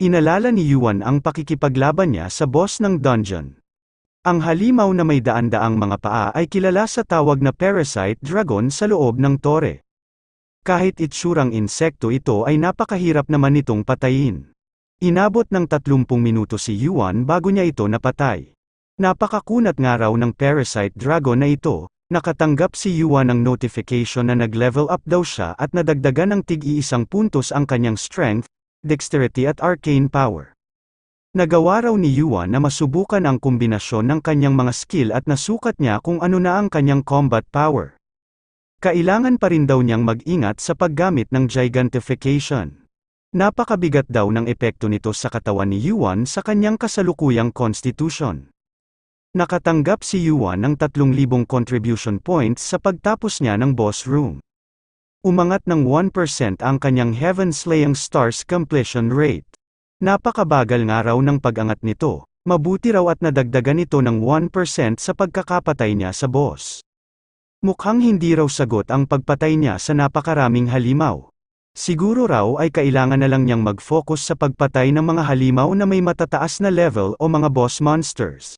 Inalala ni Yuan ang pakikipaglaban niya sa boss ng dungeon. Ang halimaw na may daan-daang mga paa ay kilala sa tawag na parasite dragon sa loob ng tore. Kahit itsurang insekto ito ay napakahirap naman nitong patayin. Inabot ng 30 minuto si Yuan bago niya ito napatay. Napakakunat nga raw ng parasite dragon na ito. Nakatanggap si Yuan ng notification na nag-level up daw siya at nadagdagan ng tig-iisang puntos ang kanyang strength, dexterity at arcane power. Nagawa raw ni Yuan na masubukan ang kombinasyon ng kanyang mga skill at nasukat niya kung ano na ang kanyang combat power. Kailangan pa rin daw niyang mag-ingat sa paggamit ng gigantification. Napakabigat daw ng epekto nito sa katawan ni Yuan sa kanyang kasalukuyang constitution. Nakatanggap si Yuan ng 3,000 contribution points sa pagtapos niya ng boss room. Umangat ng 1% ang kanyang Heaven Slaying Stars completion rate. Napakabagal nga raw ng pag-angat nito, mabuti raw at nadagdagan ito ng 1% sa pagkakapatay niya sa boss. Mukhang hindi raw sagot ang pagpatay niya sa napakaraming halimaw. Siguro raw ay kailangan na lang niyang mag-focus sa pagpatay ng mga halimaw na may matataas na level o mga boss monsters.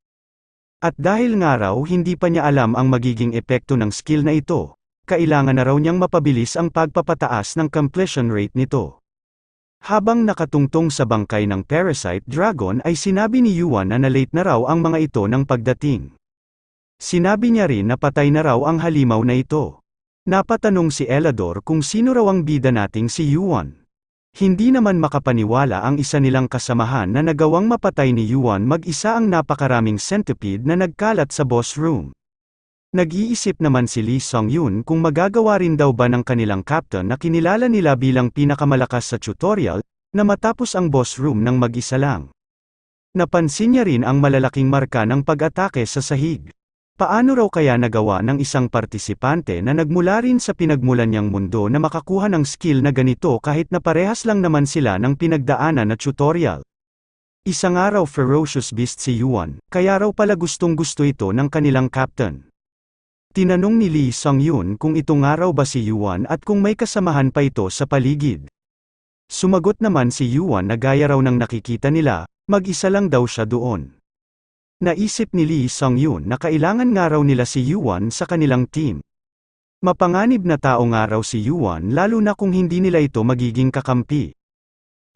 At dahil nga raw hindi pa niya alam ang magiging epekto ng skill na ito, kailangan na raw niyang mapabilis ang pagpapataas ng completion rate nito. Habang nakatungtong sa bangkay ng parasite dragon ay sinabi ni Yuan na na-late na raw ang mga ito ng pagdating. Sinabi niya rin na patay na raw ang halimaw na ito. Napatanong si Elador kung sino raw ang bida nating si Yuan. Hindi naman makapaniwala ang isa nilang kasamahan na nagawang mapatay ni Yuan mag-isa ang napakaraming centipede na nagkalat sa boss room. Nag-iisip naman si Lee Song-yun kung magagawa rin daw ba ng kanilang captain na kinilala nila bilang pinakamalakas sa tutorial, na matapos ang boss room ng mag-isa lang. Napansin niya rin ang malalaking marka ng pag-atake sa sahig. Paano raw kaya nagawa ng isang partisipante na nagmula rin sa pinagmulan niyang mundo na makakuha ng skill na ganito kahit na parehas lang naman sila ng pinagdaanan na tutorial? Isang araw ferocious beast si Yuan, kaya raw pala gustong-gusto ito ng kanilang captain. Tinanong ni Lee Song-yun kung ito nga raw ba si Yuan at kung may kasamahan pa ito sa paligid. Sumagot naman si Yuan na gaya raw ng nakikita nila, mag-isa lang daw siya doon. Naisip ni Lee Song-yun na kailangan nga raw nila si Yuan sa kanilang team. Mapanganib na tao nga raw si Yuan lalo na kung hindi nila ito magiging kakampi.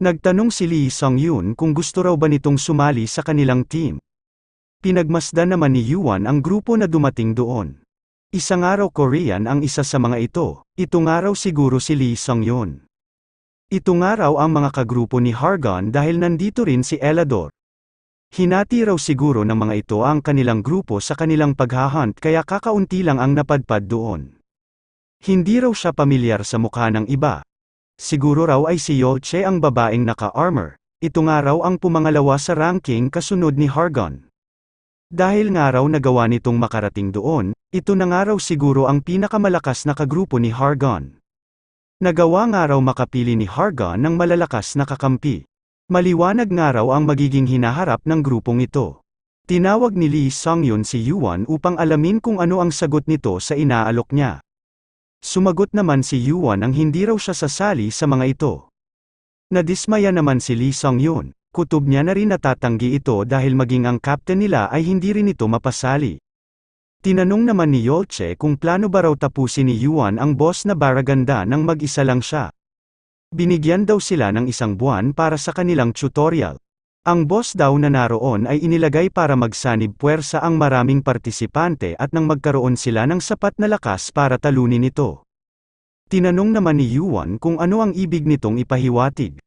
Nagtanong si Lee Song-yun kung gusto raw ba nitong sumali sa kanilang team. Pinagmasdan naman ni Yuan ang grupo na dumating doon. Isa nga raw Korean ang isa sa mga ito nga raw siguro si Lee Song-yun. Ito nga raw ang mga kagrupo ni Hargon dahil nandito rin si Elador. Hinati raw siguro ng mga ito ang kanilang grupo sa kanilang paghahunt kaya kakaunti lang ang napadpad doon. Hindi raw siya pamilyar sa mukha ng iba. Siguro raw ay si Yolche ang babaeng naka-armor, ito nga raw ang pumangalawa sa ranking kasunod ni Hargon. Dahil nga raw nagawa nitong makarating doon, ito na nga raw siguro ang pinakamalakas na kagrupo ni Hargon. Nagawa nga raw makapili ni Hargon ng malalakas na kakampi. Maliwanag nga raw ang magiging hinaharap ng grupong ito. Tinawag ni Lee Song-yun si Yuan upang alamin kung ano ang sagot nito sa inaalok niya. Sumagot naman si Yuan ang hindi raw siya sasali sa mga ito. Nadismaya naman si Lee Song-yun, kutob niya na rin natatanggi ito dahil maging ang captain nila ay hindi rin ito mapasali. Tinanong naman ni Yolche kung plano ba raw tapusin ni Yuan ang boss na Baraganda nang mag-isa lang siya. Binigyan daw sila ng 1 buwan para sa kanilang tutorial. Ang boss daw na naroon ay inilagay para magsanib puwersa ang maraming partisipante at nang magkaroon sila ng sapat na lakas para talunin ito. Tinanong naman ni Yuan kung ano ang ibig nitong ipahiwatig.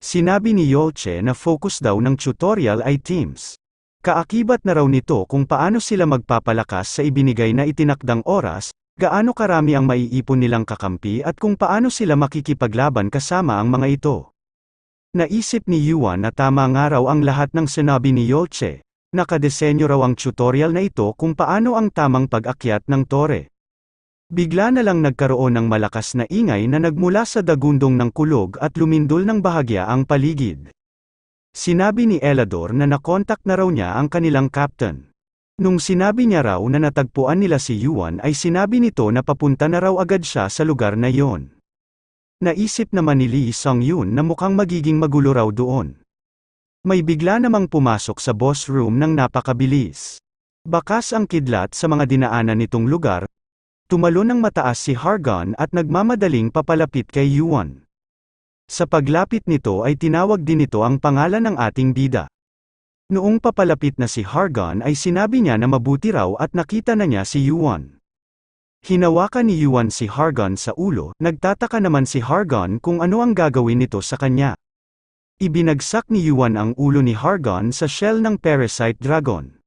Sinabi ni Yolche na focus daw ng tutorial ay teams. Kaakibat na raw nito kung paano sila magpapalakas sa ibinigay na itinakdang oras, gaano karami ang maiipon nilang kakampi at kung paano sila makikipaglaban kasama ang mga ito. Naisip ni Yuan na tama nga raw ang lahat ng sinabi ni Yolche. Nakadesenyo raw ang tutorial na ito kung paano ang tamang pag-akyat ng tore. Bigla na lang nagkaroon ng malakas na ingay na nagmula sa dagundong ng kulog at lumindol ng bahagya ang paligid. Sinabi ni Elador na nakontak na raw niya ang kanilang captain. Nung sinabi niya raw na natagpuan nila si Yuan ay sinabi nito na papunta na raw agad siya sa lugar na yon. Naisip naman ni Lee Song-yun na mukhang magiging magulo raw doon. May bigla namang pumasok sa boss room ng napakabilis. Bakas ang kidlat sa mga dinaanan nitong lugar. Tumalon ng mataas si Hargon at nagmamadaling papalapit kay Yuan. Sa paglapit nito ay tinawag din nito ang pangalan ng ating bida. Noong papalapit na si Hargon ay sinabi niya na mabuti raw at nakita na niya si Yuan. Hinawakan ni Yuan si Hargon sa ulo, nagtataka naman si Hargon kung ano ang gagawin nito sa kanya. Ibinagsak ni Yuan ang ulo ni Hargon sa shell ng parasite dragon.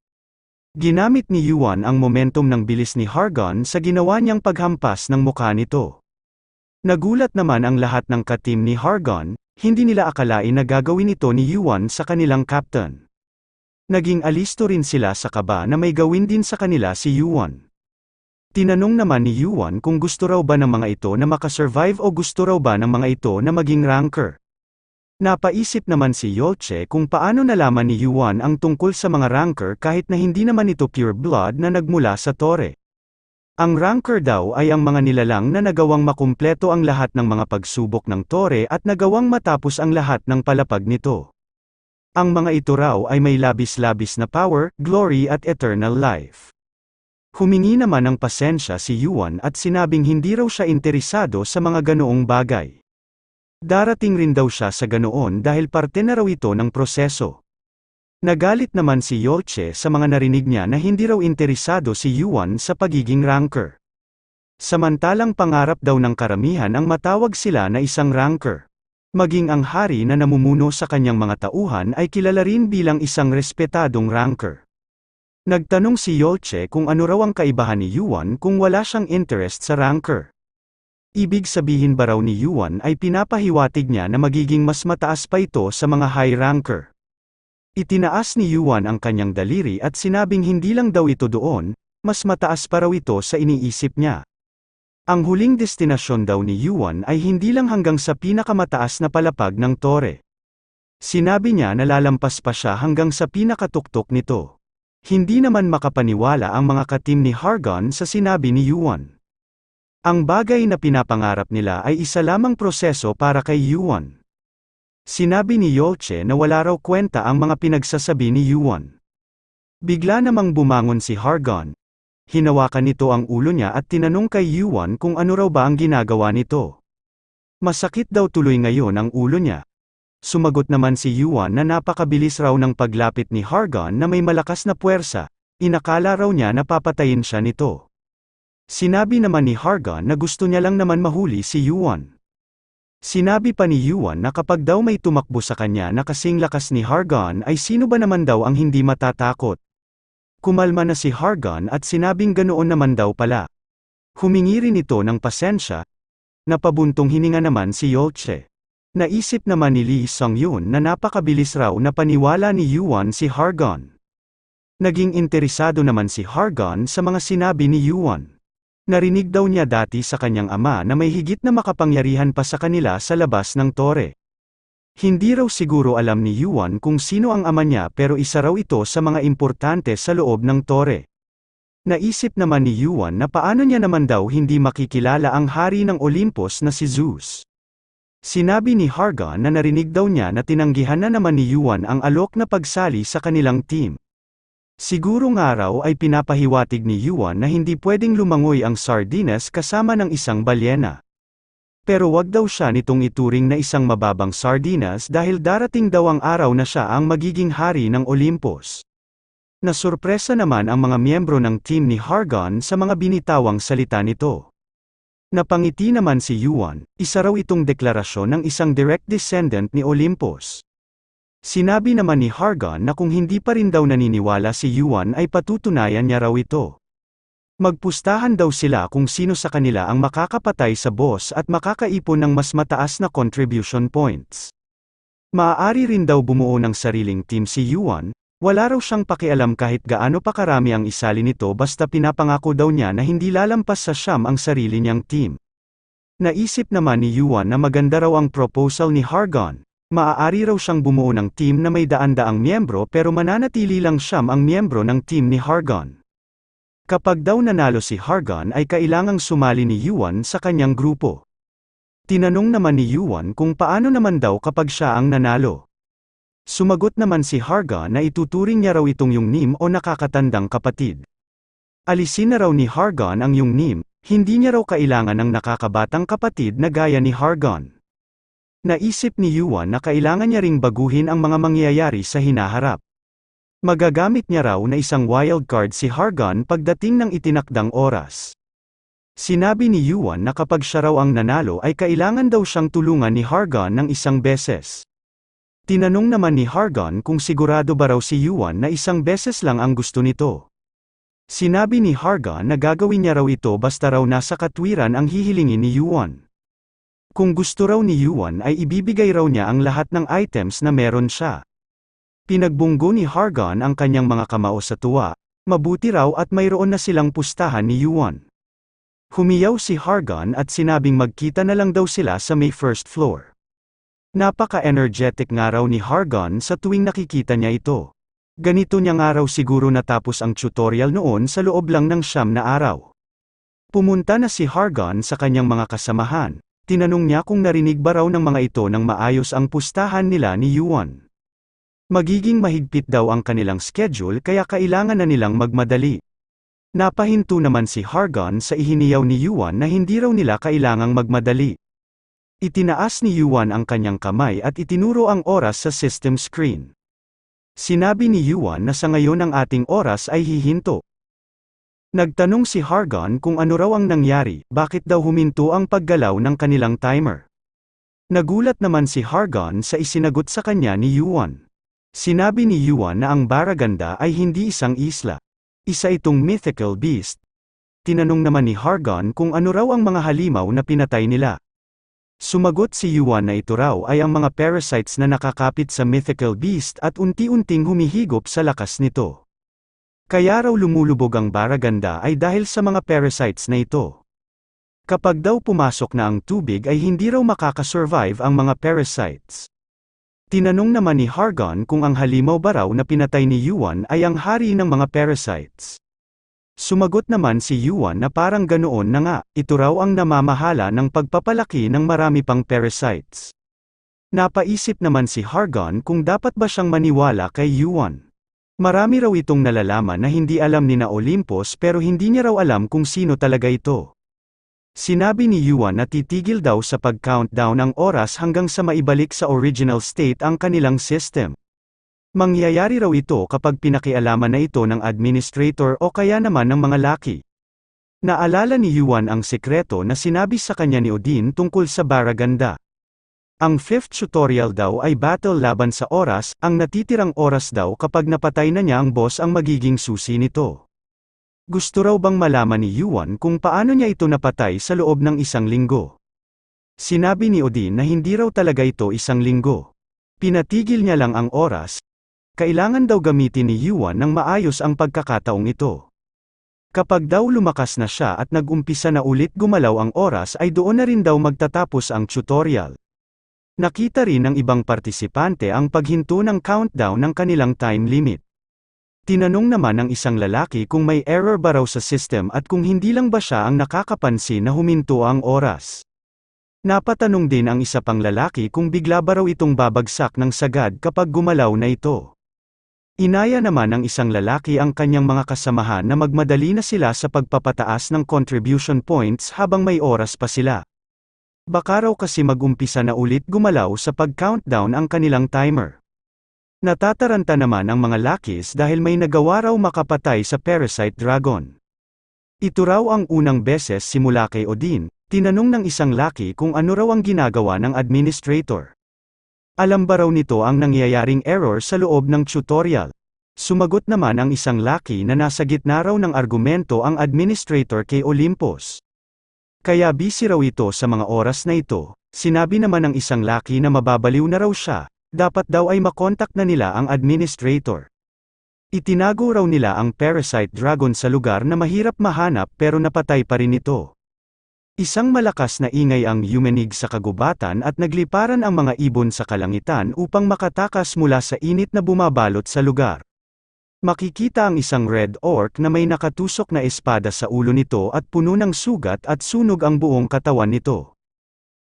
Ginamit ni Yuan ang momentum ng bilis ni Hargon sa ginawa niyang paghampas ng mukha nito. Nagulat naman ang lahat ng ka-team ni Hargon, hindi nila akalain na gagawin ito ni Yuan sa kanilang captain. Naging alisto rin sila sa kaba na may gawin din sa kanila si Yuan. Tinanong naman ni Yuan kung gusto raw ba ng mga ito na makasurvive o gusto raw ba ng mga ito na maging ranker. Napaisip naman si Yolche kung paano nalaman ni Yuan ang tungkol sa mga ranker kahit na hindi naman ito pure blood na nagmula sa tore. Ang ranker daw ay ang mga nilalang na nagawang makumpleto ang lahat ng mga pagsubok ng tore at nagawang matapos ang lahat ng palapag nito. Ang mga ito raw ay may labis-labis na power, glory at eternal life. Humingi naman ng pasensya si Yuan at sinabing hindi raw siya interesado sa mga ganoong bagay. Darating rin daw siya sa ganoon dahil parte na raw ito ng proseso. Nagalit naman si Yolche sa mga narinig niya na hindi raw interesado si Yuan sa pagiging ranker. Samantalang pangarap daw ng karamihan ang matawag sila na isang ranker. Maging ang hari na namumuno sa kanyang mga tauhan ay kilala rin bilang isang respetadong ranker. Nagtanong si Yolche kung ano raw ang kaibahan ni Yuan kung wala siyang interest sa ranker. Ibig sabihin ba raw ni Yuan ay pinapahiwatig niya na magiging mas mataas pa ito sa mga high ranker. Itinaas ni Yuan ang kanyang daliri at sinabing hindi lang daw ito doon, mas mataas pa raw ito sa iniisip niya. Ang huling destinasyon daw ni Yuan ay hindi lang hanggang sa pinakamataas na palapag ng tore. Sinabi niya na lalampas pa siya hanggang sa pinakatuktok nito. Hindi naman makapaniwala ang mga ka-team ni Hargon sa sinabi ni Yuan. Ang bagay na pinapangarap nila ay isa lamang proseso para kay Yuan. Sinabi ni Yolche na wala raw kwenta ang mga pinagsasabi ni Yuan. Bigla namang bumangon si Hargon. Hinawakan nito ang ulo niya at tinanong kay Yuan kung ano raw ba ang ginagawa nito. Masakit daw tuloy ngayon ang ulo niya. Sumagot naman si Yuan na napakabilis raw ng paglapit ni Hargon na may malakas na puwersa, inakala raw niya na papatayin siya nito. Sinabi naman ni Hargon na gusto niya lang naman mahuli si Yuan. Sinabi pa ni Yuan na kapag daw may tumakbo sa kanya na kasing lakas ni Hargon ay sino ba naman daw ang hindi matatakot. Kumalma na si Hargon at sinabing ganoon naman daw pala. Humingi rin ito ng pasensya. Napabuntong hininga naman si Yolche. Naisip naman ni Lee Sung-yun na napakabilis raw na paniwala ni Yuan si Hargon. Naging interesado naman si Hargon sa mga sinabi ni Yuan. Narinig daw niya dati sa kanyang ama na may higit na makapangyarihan pa sa kanila sa labas ng tore. Hindi raw siguro alam ni Yuan kung sino ang ama niya pero isa raw ito sa mga importante sa loob ng tore. Naisip naman ni Yuan na paano niya naman daw hindi makikilala ang hari ng Olympus na si Zeus. Sinabi ni Hargon na narinig daw niya na tinanggihan na naman ni Yuan ang alok na pagsali sa kanilang team. Siguro nga raw ay pinapahiwatig ni Yuan na hindi pwedeng lumangoy ang sardinas kasama ng isang balyena. Pero wag daw siya nitong ituring na isang mababang sardinas dahil darating daw ang araw na siya ang magiging hari ng Olympus. Nasurpresa naman ang mga miyembro ng team ni Hargon sa mga binitawang salita nito. Napangiti naman si Yuan, isa raw itong deklarasyon ng isang direct descendant ni Olympus. Sinabi naman ni Hargon na kung hindi pa rin daw naniniwala si Yuan ay patutunayan niya raw ito. Magpustahan daw sila kung sino sa kanila ang makakapatay sa boss at makakaipon ng mas mataas na contribution points. Maaari rin daw bumuo ng sariling team si Yuan, wala raw siyang pakialam kahit gaano pa karami ang isali nito basta pinapangako daw niya na hindi lalampas sa siyam ang sarili niyang team. Naisip naman ni Yuan na maganda raw ang proposal ni Hargon. Maaari raw siyang bumuo ng team na may daan-daang miyembro pero mananatili lang siyam ang miyembro ng team ni Hargon. Kapag daw nanalo si Hargon ay kailangang sumali ni Yuan sa kanyang grupo. Tinanong naman ni Yuan kung paano naman daw kapag siya ang nanalo. Sumagot naman si Hargon na ituturing niya raw itong Yungnim o nakakatandang kapatid. Alisin na raw ni Hargon ang Yungnim, hindi niya raw kailangan ng nakakabatang kapatid na gaya ni Hargon. Naisip ni Yuan na kailangan niya ring baguhin ang mga mangyayari sa hinaharap. Magagamit niya raw na isang wildcard si Hargon pagdating ng itinakdang oras. Sinabi ni Yuan na kapag siya raw ang nanalo ay kailangan daw siyang tulungan ni Hargon ng isang beses. Tinanong naman ni Hargon kung sigurado ba raw si Yuan na isang beses lang ang gusto nito. Sinabi ni Hargon na gagawin niya raw ito basta raw nasa katwiran ang hihilingin ni Yuan. Kung gusto raw ni Yuan ay ibibigay raw niya ang lahat ng items na meron siya. Pinagbunggo ni Hargon ang kanyang mga kamao sa tuwa, mabuti raw at mayroon na silang pustahan ni Yuan. Humiyaw si Hargon at sinabing magkita na lang daw sila sa may first floor. Napaka-energetic nga raw ni Hargon sa tuwing nakikita niya ito. Ganito niya nga raw siguro natapos ang tutorial noon sa loob lang ng 9 na araw. Pumunta na si Hargon sa kanyang mga kasamahan. Tinanong niya kung narinig ba raw ng mga ito nang maayos ang pustahan nila ni Yuan. Magiging mahigpit daw ang kanilang schedule kaya kailangan na nilang magmadali. Napahinto naman si Hargon sa ihiniyaw ni Yuan na hindi raw nila kailangang magmadali. Itinaas ni Yuan ang kanyang kamay at itinuro ang oras sa system screen. Sinabi ni Yuan na sa ngayon ang ating oras ay hihinto. Nagtanong si Hargon kung ano raw ang nangyari, bakit daw huminto ang paggalaw ng kanilang timer. Nagulat naman si Hargon sa isinagot sa kanya ni Yuan. Sinabi ni Yuan na ang Baraganda ay hindi isang isla. Isa itong mythical beast. Tinanong naman ni Hargon kung ano raw ang mga halimaw na pinatay nila. Sumagot si Yuan na ito raw ay ang mga parasites na nakakapit sa mythical beast at unti-unting humihigop sa lakas nito. Kaya raw lumulubog ang Baraganda ay dahil sa mga parasites na ito. Kapag daw pumasok na ang tubig ay hindi raw makakasurvive ang mga parasites. Tinanong naman ni Hargon kung ang halimaw ba raw na pinatay ni Yuan ay ang hari ng mga parasites. Sumagot naman si Yuan na parang ganoon na nga, ito raw ang namamahala ng pagpapalaki ng marami pang parasites. Napaisip naman si Hargon kung dapat ba siyang maniwala kay Yuan. Marami raw itong nalalaman na hindi alam ni na Olympus pero hindi niya raw alam kung sino talaga ito. Sinabi ni Yuan na titigil daw sa pag-countdown ang oras hanggang sa maibalik sa original state ang kanilang system. Mangyayari raw ito kapag pinakialaman na ito ng administrator o kaya naman ng mga laki. Naalala ni Yuan ang sekreto na sinabi sa kanya ni Odin tungkol sa Baraganda. Ang 5th tutorial daw ay battle laban sa oras, ang natitirang oras daw kapag napatay na niya ang boss ang magiging susi nito. Gusto raw bang malaman ni Yuan kung paano niya ito napatay sa loob ng 1 linggo? Sinabi ni Odin na hindi raw talaga ito 1 linggo. Pinatigil niya lang ang oras. Kailangan daw gamitin ni Yuan ng maayos ang pagkakataong ito. Kapag daw lumakas na siya at nag-umpisa na ulit gumalaw ang oras ay doon na rin daw magtatapos ang tutorial. Nakita rin ng ibang partisipante ang paghinto ng countdown ng kanilang time limit. Tinanong naman ng isang lalaki kung may error ba raw sa system at kung hindi lang ba siya ang nakakapansin na huminto ang oras. Napatanong din ang isa pang lalaki kung bigla ba raw itong babagsak ng sagad kapag gumalaw na ito. Inaya naman ng isang lalaki ang kanyang mga kasamahan na magmadali na sila sa pagpapataas ng contribution points habang may oras pa sila. Baka raw kasi mag-umpisa na ulit gumalaw sa pag-countdown ang kanilang timer. Natataranta naman ang mga lakis dahil may nagawa raw makapatay sa parasite dragon. Ito raw ang unang beses simula kay Odin. Tinanong ng isang laki kung ano raw ang ginagawa ng administrator. Alam ba raw nito ang nangyayaring error sa loob ng tutorial? Sumagot naman ang isang laki na nasa gitna raw ng argumento ang administrator kay Olympus. Kaya busy raw ito sa mga oras na ito. Sinabi naman ng isang laki na mababaliw na raw siya, dapat daw ay makontak na nila ang administrator. Itinago raw nila ang parasite dragon sa lugar na mahirap mahanap pero napatay pa rin ito. Isang malakas na ingay ang yumanig sa kagubatan at nagliparan ang mga ibon sa kalangitan upang makatakas mula sa init na bumabalot sa lugar. Makikita ang isang red orc na may nakatusok na espada sa ulo nito at puno ng sugat at sunog ang buong katawan nito.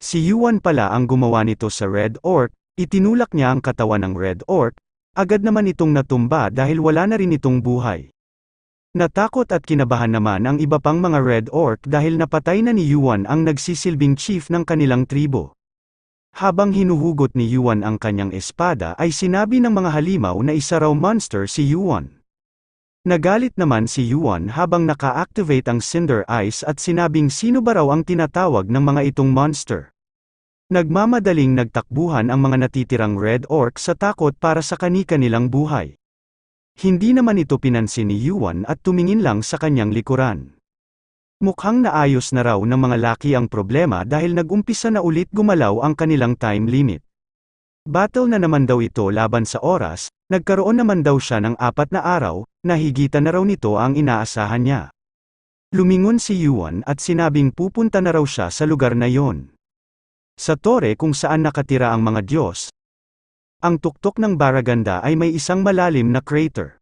Si Yuan pala ang gumawa nito sa red orc, Itinulak niya ang katawan ng Red Orc, agad naman itong natumba dahil wala na rin itong buhay. Natakot at kinabahan naman ang iba pang mga Red Orc dahil napatay na ni Yuan ang nagsisilbing chief ng kanilang tribo. Habang hinuhugot ni Yuan ang kanyang espada ay sinabi ng mga halimaw na isa raw monster si Yuan. Nagalit naman si Yuan habang naka-activate ang Cinder Eyes at sinabing sino ba raw ang tinatawag ng mga itong monster. Nagmamadaling nagtakbuhan ang mga natitirang Red Orc sa takot para sa kani-kanilang buhay. Hindi naman ito pinansin ni Yuan at tumingin lang sa kanyang likuran. Mukhang naayos na raw ng mga laki ang problema dahil nag-umpisa na ulit gumalaw ang kanilang time limit. Battle na naman daw ito laban sa oras, nagkaroon naman daw siya ng 4 na araw, nahigitan na raw nito ang inaasahan niya. Lumingon si Yuan at sinabing pupunta na raw siya sa lugar na yon. Sa tore kung saan nakatira ang mga Diyos, ang tuktok ng Baraganda ay may isang malalim na crater.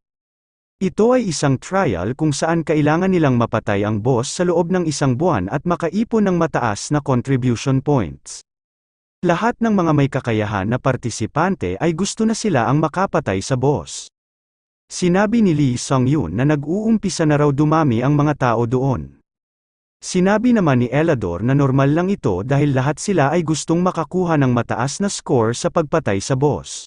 Ito ay isang trial kung saan kailangan nilang mapatay ang boss sa loob ng 1 buwan at makaipon ng mataas na contribution points. Lahat ng mga may kakayahan na partisipante ay gusto na sila ang makapatay sa boss. Sinabi ni Lee Sung-yun na nag-uumpisa na raw dumami ang mga tao doon. Sinabi naman ni Elador na normal lang ito dahil lahat sila ay gustong makakuha ng mataas na score sa pagpatay sa boss.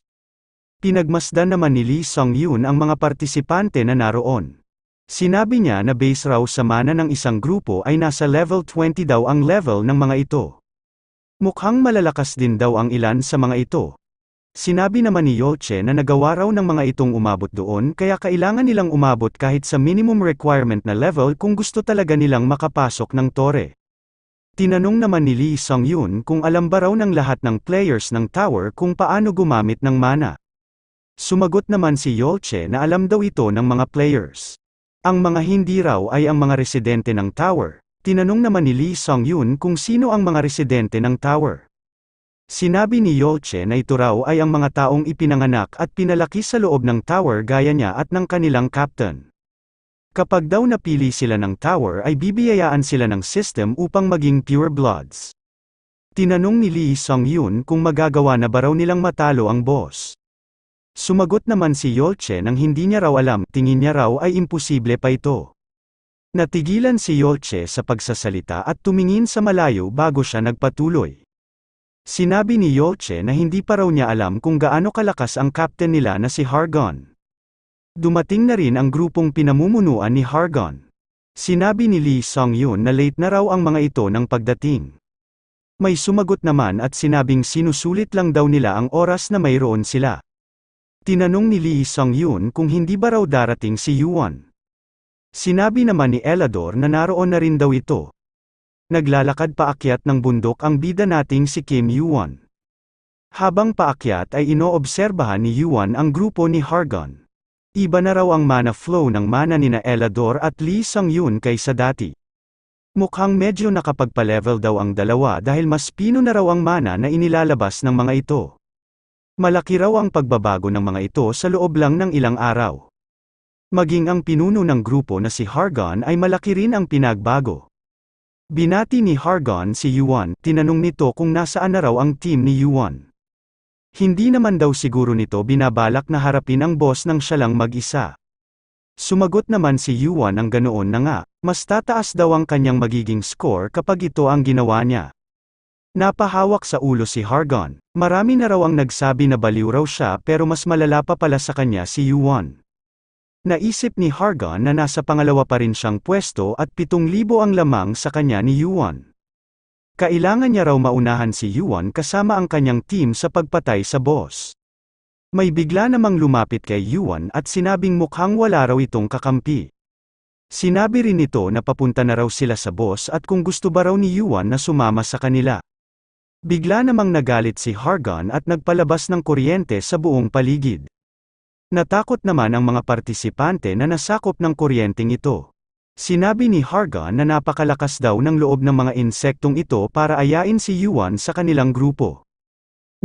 Pinagmasdan naman ni Lee Sung-yun ang mga partisipante na naroon. Sinabi niya na base raw sa mana ng isang grupo ay nasa level 20 daw ang level ng mga ito. Mukhang malalakas din daw ang ilan sa mga ito. Sinabi naman ni Yolche na nagawa raw ng mga itong umabot doon kaya kailangan nilang umabot kahit sa minimum requirement na level kung gusto talaga nilang makapasok ng tore. Tinanong naman ni Lee Sung-yun kung alam ba raw ng lahat ng players ng tower kung paano gumamit ng mana. Sumagot naman si Yolche na alam daw ito ng mga players. Ang mga hindi raw ay ang mga residente ng tower. Tinanong naman ni Lee Sung-yun kung sino ang mga residente ng tower. Sinabi ni Yolche na ito raw ay ang mga taong ipinanganak at pinalaki sa loob ng tower gaya niya at ng kanilang captain. Kapag daw napili sila ng tower ay bibiyayaan sila ng system upang maging pure bloods. Tinanong ni Lee Sung-yun kung magagawa na ba raw nilang matalo ang boss. Sumagot naman si Yolche nang hindi niya raw alam, tingin niya raw ay imposible pa ito. Natigilan si Yolche sa pagsasalita at tumingin sa malayo bago siya nagpatuloy. Sinabi ni Yolche na hindi pa raw niya alam kung gaano kalakas ang captain nila na si Hargon. Dumating na rin ang grupong pinamumunuan ni Hargon. Sinabi ni Lee Sung-yun na late na raw ang mga ito ng pagdating. May sumagot naman at sinabing sinusulit lang daw nila ang oras na mayroon sila. Tinanong ni Lee Sung-yun kung hindi ba raw darating si Yuan. Sinabi naman ni Elador na naroon na rin daw ito. Naglalakad paakyat ng bundok ang bida nating si Kim Yuan. Habang paakyat ay inoobserbahan ni Yuan ang grupo ni Hargon. Iba na raw ang mana flow ng mana nina Elador at Lee Sung-yun kaysa dati. Mukhang medyo nakapagpa-level daw ang dalawa dahil mas pino na raw ang mana na inilalabas ng mga ito. Malaki raw ang pagbabago ng mga ito sa loob lang ng ilang araw. Maging ang pinuno ng grupo na si Hargon ay malaki rin ang pinagbago. Binati ni Hargon si Yuan, tinanong nito kung nasaan na raw ang team ni Yuan. Hindi naman daw siguro nito binabalak na harapin ang boss nang siya lang mag-isa. Sumagot naman si Yuan ang ganoon na nga, mas tataas daw ang kanyang magiging score kapag ito ang ginawa niya. Napahawak sa ulo si Hargon, marami na raw ang nagsabi na baliw raw siya pero mas malala pa pala sa kanya si Yuan. Naisip ni Hargon na nasa pangalawa pa rin siyang pwesto at 7,000 ang lamang sa kanya ni Yuan. Kailangan niya raw maunahan si Yuan kasama ang kanyang team sa pagpatay sa boss. May bigla namang lumapit kay Yuan at sinabing mukhang wala raw itong kakampi. Sinabi rin nito na papunta na raw sila sa boss at kung gusto ba raw ni Yuan na sumama sa kanila. Bigla namang nagalit si Hargon at nagpalabas ng kuryente sa buong paligid. Natakot naman ang mga partisipante na nasakop ng kuryenteng ito. Sinabi ni Hargon na napakalakas daw ng loob ng mga insektong ito para ayain si Yuan sa kanilang grupo.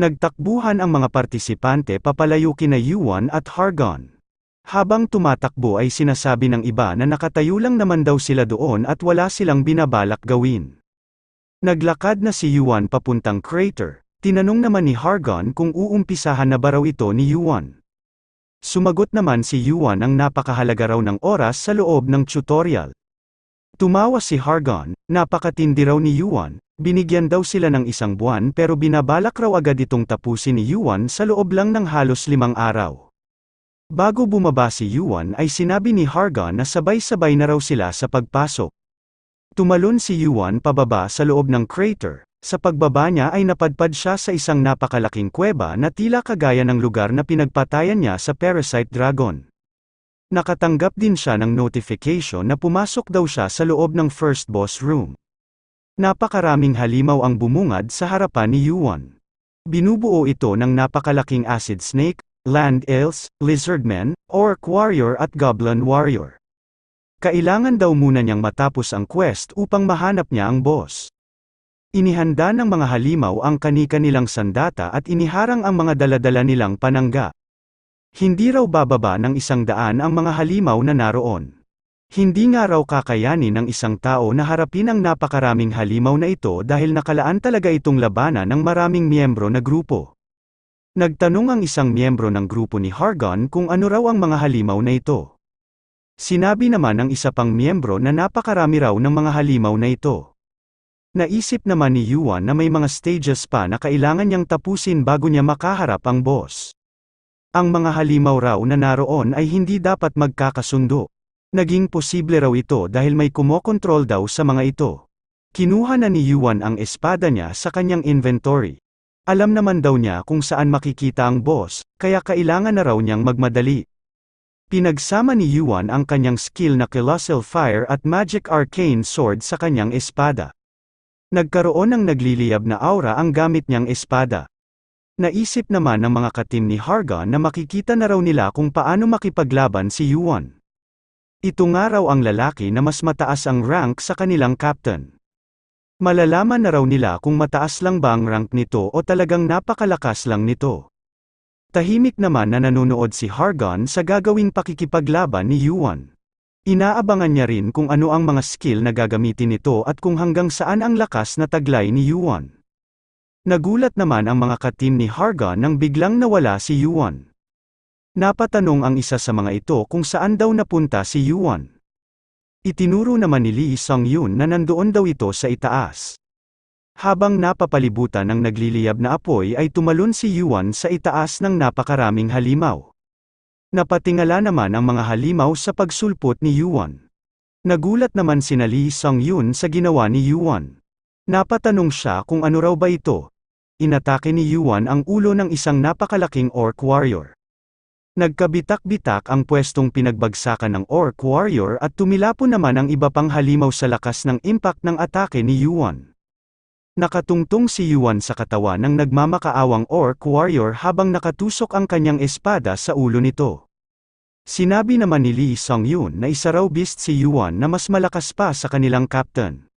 Nagtakbuhan ang mga partisipante papalayo kina Yuan at Hargon. Habang tumatakbo ay sinasabi ng iba na nakatayo lang naman daw sila doon at wala silang binabalak gawin. Naglakad na si Yuan papuntang crater. Tinanong naman ni Hargon kung uumpisahan na ba raw ito ni Yuan. Sumagot naman si Yuan ang napakahalaga raw ng oras sa loob ng tutorial. Tumawa si Hargon, napakatindi raw ni Yuan, binigyan daw sila ng 1 buwan pero binabalak raw agad itong tapusin ni Yuan sa loob lang ng halos 5 araw. Bago bumaba si Yuan ay sinabi ni Hargon na sabay-sabay na raw sila sa pagpasok. Tumalon si Yuan pababa sa loob ng crater. Sa pagbaba niya ay napadpad siya sa isang napakalaking kuweba na tila kagaya ng lugar na pinagpatayan niya sa Parasite Dragon. Nakatanggap din siya ng notification na pumasok daw siya sa loob ng first boss room. Napakaraming halimaw ang bumungad sa harapan ni Yuan. Binubuo ito ng napakalaking acid snake, land elves, lizardmen, orc warrior at goblin warrior. Kailangan daw muna niyang matapos ang quest upang mahanap niya ang boss. Inihanda ng mga halimaw ang kani-kanilang sandata at iniharang ang mga dala-dala nilang panangga. Hindi raw bababa ng 100 ang mga halimaw na naroon. Hindi nga raw kakayanin ng isang tao na harapin ang napakaraming halimaw na ito dahil nakalaan talaga itong labanan ng maraming miyembro na grupo. Nagtanong ang isang miyembro ng grupo ni Hargon kung ano raw ang mga halimaw na ito. Sinabi naman ng isa pang miyembro na napakarami raw ng mga halimaw na ito. Naisip naman ni Yuan na may mga stages pa na kailangan niyang tapusin bago niya makaharap ang boss. Ang mga halimaw raw na naroon ay hindi dapat magkakasundo. Naging posible raw ito dahil may kumokontrol daw sa mga ito. Kinuha na ni Yuan ang espada niya sa kanyang inventory. Alam naman daw niya kung saan makikita ang boss, kaya kailangan na raw niyang magmadali. Pinagsama ni Yuan ang kanyang skill na Colossal Fire at Magic Arcane Sword sa kanyang espada. Nagkaroon ng nagliliyab na aura ang gamit niyang espada. Naisip naman ng mga katim ni Hargon na makikita na raw nila kung paano makipaglaban si Yuan. Ito nga raw ang lalaki na mas mataas ang rank sa kanilang captain. Malalaman na raw nila kung mataas lang ba ang rank nito o talagang napakalakas lang nito. Tahimik naman na nanonood si Hargon sa gagawing pakikipaglaban ni Yuan. Inaabangan niya rin kung ano ang mga skill na gagamitin nito at kung hanggang saan ang lakas na taglay ni Yuan. Nagulat naman ang mga katim ni Hargon nang biglang nawala si Yuan. Napatanong ang isa sa mga ito kung saan daw napunta si Yuan. Itinuro naman ni Lee Sung-yun na nandoon daw ito sa itaas. Habang napapalibutan ng nagliliyab na apoy ay tumalon si Yuan sa itaas ng napakaraming halimaw. Napatingala naman ang mga halimaw sa pagsulpot ni Yuan. Nagulat naman sina Lee Sung-yun sa ginawa ni Yuan. Napatanong siya kung ano raw ba ito. Inatake ni Yuan ang ulo ng isang napakalaking orc warrior. Nagkabitak-bitak ang pwestong pinagbagsakan ng orc warrior at tumilapon naman ang iba pang halimaw sa lakas ng impact ng atake ni Yuan. Nakatungtong si Yuan sa katawan ng nagmamakaawang orc warrior habang nakatusok ang kanyang espada sa ulo nito. Sinabi naman ni Lee Sung-yun na isa raw beast si Yuan na mas malakas pa sa kanilang captain.